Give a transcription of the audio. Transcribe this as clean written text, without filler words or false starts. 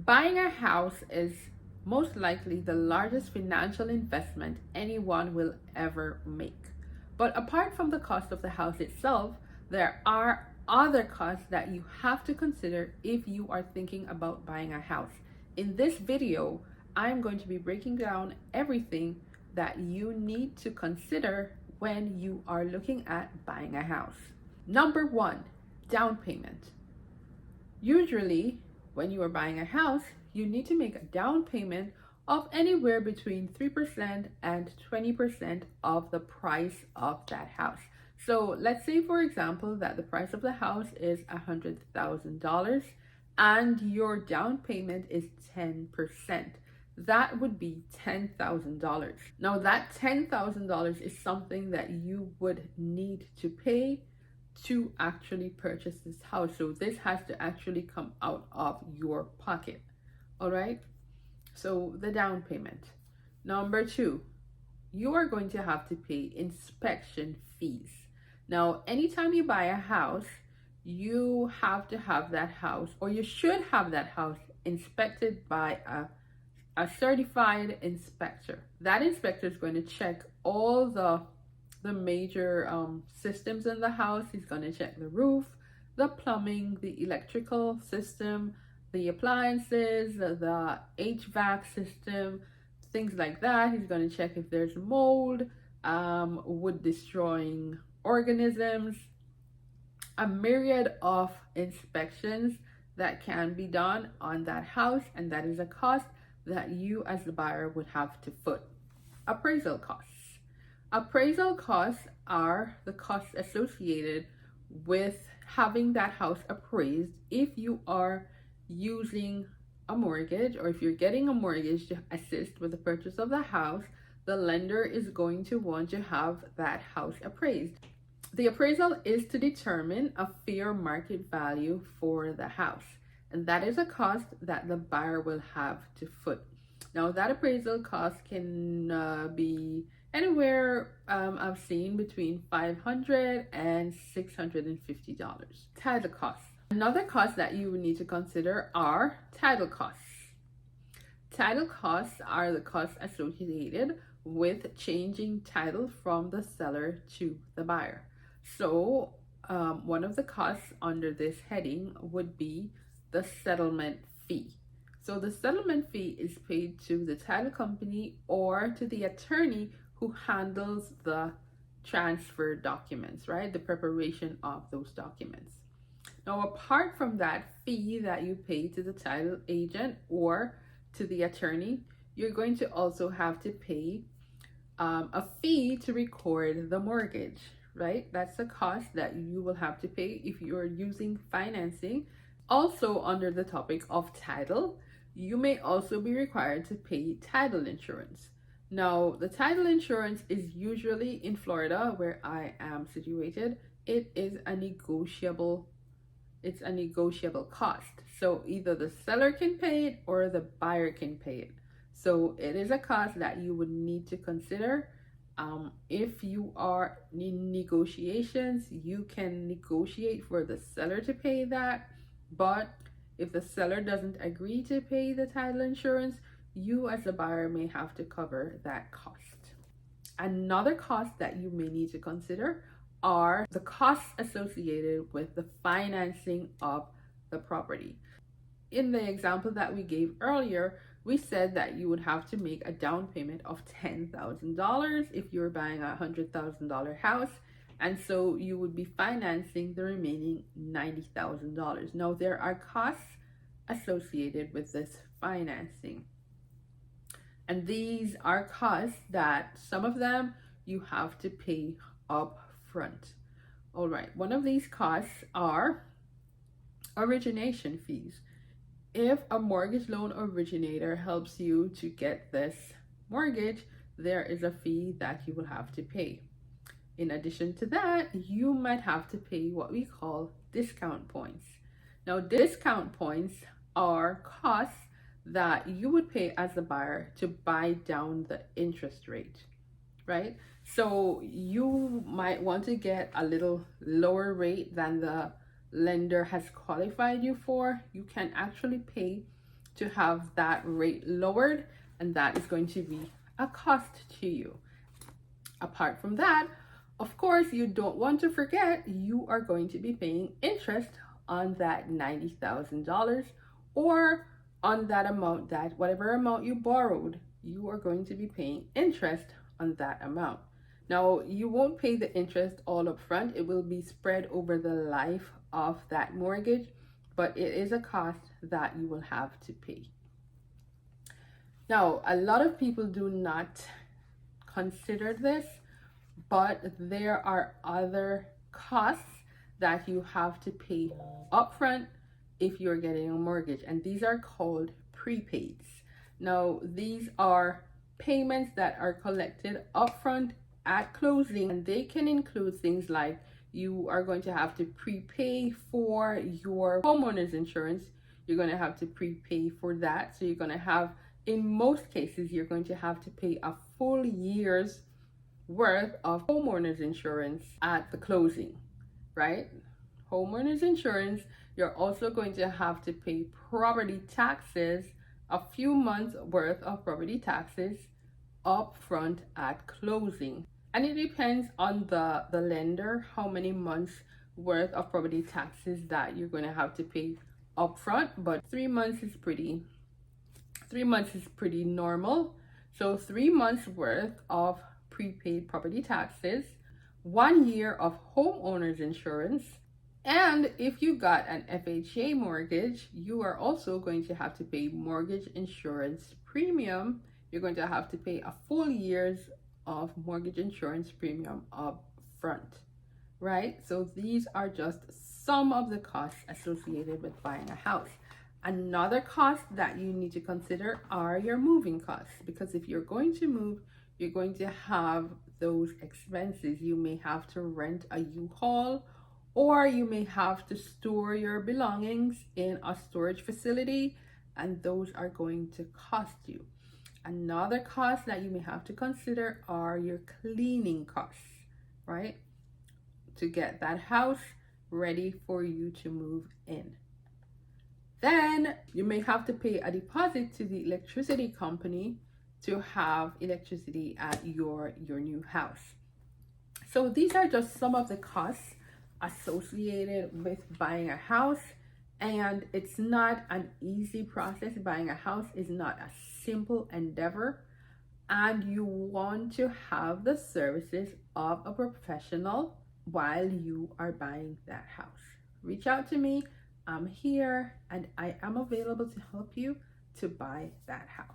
Buying a house is most likely the largest financial investment anyone will ever make. But apart from the cost of the house itself, there are other costs that you have to consider if you are thinking about buying a house. In this video, I'm going to be breaking down everything that you need to consider when you are looking at buying a house. Number one, down payment. Usually, when you are buying a house, you need to make a down payment of anywhere between 3% and 20% of the price of that house. So let's say, for example, that the price of the house is $100,000 and your down payment is 10%. That would be $10,000. Now, that $10,000 is something that you would need to pay to actually purchase this house. So this has to actually come out of your pocket. All right. So the down payment. Number two, you are going to have to pay inspection fees. Now, anytime you buy a house, you have to have that house, or you should have that house inspected by a certified inspector. That inspector is going to check all the major systems in the house. He's going to check the roof, the plumbing, the electrical system, the appliances, the HVAC system, things like that. He's going to check if there's mold, wood destroying organisms, a myriad of inspections that can be done on that house, and that is a cost that you as the buyer would have to foot. Appraisal costs. Appraisal costs are the costs associated with having that house appraised if you are using a mortgage, or if you're getting a mortgage to assist with the purchase of the house. The lender is going to want to have that house appraised. The appraisal is to determine a fair market value for the house, and that is a cost that the buyer will have to foot. Now, that appraisal cost can be anywhere I've seen between $500 and $650. Title costs. Another cost that you would need to consider are title costs. Title costs are the costs associated with changing title from the seller to the buyer. So one of the costs under this heading would be the settlement fee. So the settlement fee is paid to the title company or to the attorney who handles the transfer documents, right? The preparation of those documents. Now, apart from that fee that you pay to the title agent or to the attorney, you're going to also have to pay a fee to record the mortgage, right? That's the cost that you will have to pay if you're using financing. Also, under the topic of title, you may also be required to pay title insurance. Now, the title insurance is usually in Florida, where I am situated. It is a negotiable cost. So either the seller can pay it or the buyer can pay it. So it is a cost that you would need to consider. If you are in negotiations, you can negotiate for the seller to pay that. But if the seller doesn't agree to pay the title insurance, you as a buyer may have to cover that cost. Another cost that you may need to consider are the costs associated with the financing of the property. In the example that we gave earlier, we said that you would have to make a down payment of $10,000 if you're buying a $100,000 house, and so you would be financing the remaining $90,000. Now, there are costs associated with this financing, and these are costs that some of them you have to pay up front. All right, one of these costs are origination fees. If a mortgage loan originator helps you to get this mortgage, there is a fee that you will have to pay. In addition to that, you might have to pay what we call discount points. Now, discount points are costs that you would pay as a buyer to buy down the interest rate, right? So you might want to get a little lower rate than the lender has qualified you for. You can actually pay to have that rate lowered, and that is going to be a cost to you. Apart from that, of course, you don't want to forget you are going to be paying interest on that $90,000, or on that amount, that whatever amount you borrowed, you are going to be paying interest on that amount. Now, you won't pay the interest all up front. It will be spread over the life of that mortgage, but it is a cost that you will have to pay. Now, a lot of people do not consider this, but there are other costs that you have to pay upfront if you're getting a mortgage, and these are called prepaids. Now, these are payments that are collected upfront at closing, and they can include things like you are going to have to prepay for your homeowner's insurance. You're going to have to prepay for that. So you're going to have, in most cases, you're going to have to pay a full year's worth of homeowner's insurance at the closing, right? Homeowner's insurance. You're also going to have to pay property taxes, a few months worth of property taxes upfront at closing. And it depends on the lender how many months worth of property taxes that you're going to have to pay upfront, but 3 months is pretty normal. So 3 months worth of prepaid property taxes, 1 year of homeowner's insurance, and if you got an FHA mortgage, you are also going to have to pay mortgage insurance premium. You're going to have to pay a full year's of mortgage insurance premium up front, right? So these are just some of the costs associated with buying a house. Another cost that you need to consider are your moving costs, because if you're going to move, you're going to have those expenses. You may have to rent a U-Haul, or you may have to store your belongings in a storage facility, and those are going to cost you. Another cost that you may have to consider are your cleaning costs, right? To get that house ready for you to move in. Then you may have to pay a deposit to the electricity company to have electricity at your new house. So these are just some of the costs associated with buying a house, and it's not an easy process. Buying a house is not a simple endeavor, and you want to have the services of a professional while you are buying that house. Reach out to me. I'm here and I am available to help you to buy that house.